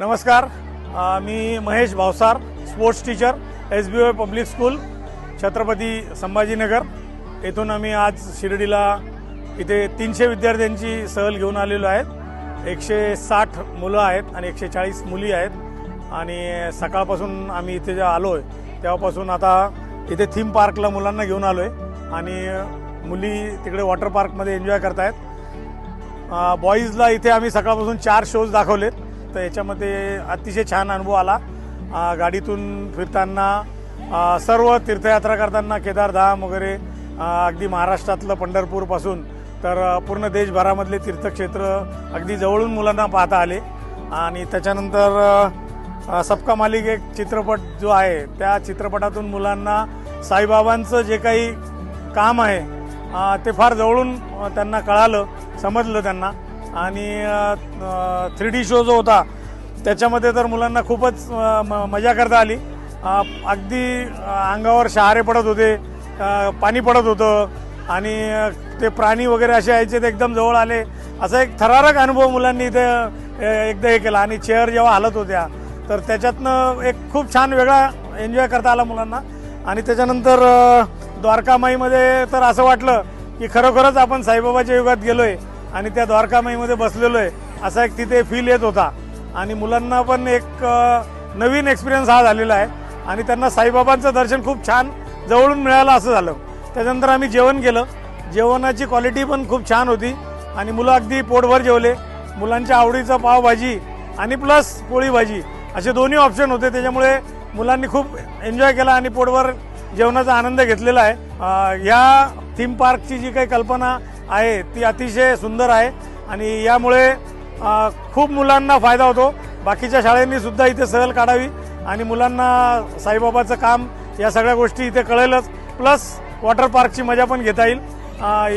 नमस्कार, मी Mahesh Bhavsar, sports teacher, SBOI public school, Chhatrapati Sambhajinagar येथून आम्ही आज शिर्डीला इथे 300 विद्यार्थ्यांची सहल घेऊन आलेलो आहेत। 160 मुलं आहेत आणि 140 मुली आहेत आणि सकाळपासून आम्ही इथे जेव्हा आलोय तेव्हापासून आता इथे थीम पार्कला मुलांना घेऊन आलोय आणि मुली तिकडे वॉटर पार्कमध्ये एन्जॉय करतायत। बॉईजला इथे आम्ही सकाळपासून 4 शोज दाखवलेत, तर याच्यामध्ये अतिशय छान अनुभव आला। गाडीतून फिरताना सर्व तीर्थयात्रा करताना केदारधाम वगैरे अगदी महाराष्ट्रातलं पंढरपूरपासून तर पूर्ण देशभरामधले तीर्थक्षेत्र अगदी जवळून मुलांना पाहता आले। आणि त्याच्यानंतर सबका मालिक एक चित्रपट जो आहे त्या चित्रपटातून मुलांना साईबाबांचं जे काही काम आहे ते फार जवळून त्यांना कळालं, समजलं त्यांना। आणि 3D शो जो होता त्याच्यामध्ये तर मुलांना खूपच मजा करता आली। अगदी अंगावर शहारे पडत होते, पाणी पडत होतं आणि ते प्राणी वगैरे असे यायचे ते एकदम जवळ आले, असा एक थरारक अनुभव मुलांनी इथे एकदा हे केला। आणि चेअर जेव्हा हलत होत्या तर त्याच्यातनं एक खूप छान वेगळा एन्जॉय करता आला मुलांना। आणि त्याच्यानंतर द्वारकामाईमध्ये तर असं वाटलं की खरोखरच आपण साईबाबाच्या युगात गेलोय आणि त्या द्वारकामाईमध्ये बसलेलो आहे, असा एक तिथे फील येत होता। आणि मुलांना पण एक नवीन एक्सपिरियन्स हा झालेला आहे आणि त्यांना साईबाबांचं दर्शन खूप छान जवळून मिळालं असं झालं। त्याच्यानंतर आम्ही जेवण केलं, जेवणाची क्वालिटी पण खूप छान होती आणि मुलं अगदी पोटभर जेवले। मुलांच्या आवडीचं पावभाजी आणि प्लस पोळी भाजी असे दोन्ही ऑप्शन होते, त्याच्यामुळे मुलांनी खूप एन्जॉय केला आणि पोटभर जेवणाचा आनंद घेतलेला आहे। या थीम पार्कची जी काही कल्पना आहे ती अतिशय सुंदर आहे आणि यामुळे खूप मुलांना फायदा होतो। बाकीच्या शाळांनी सुद्धा इथे सहल काढावी आणि मुलांना साईबाबाचं काम या सगळ्या गोष्टी इथे कळेलच, प्लस वॉटर पार्कची मजा पण घेता येईल।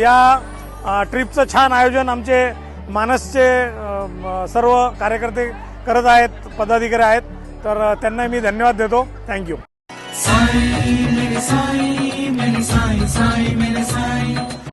या ट्रिपचं छान आयोजन आमचे मानसचे सर्व कार्यकर्ते करत आहेत, पदाधिकारी आहेत, तर त्यांना मी धन्यवाद देतो। थँक्यू।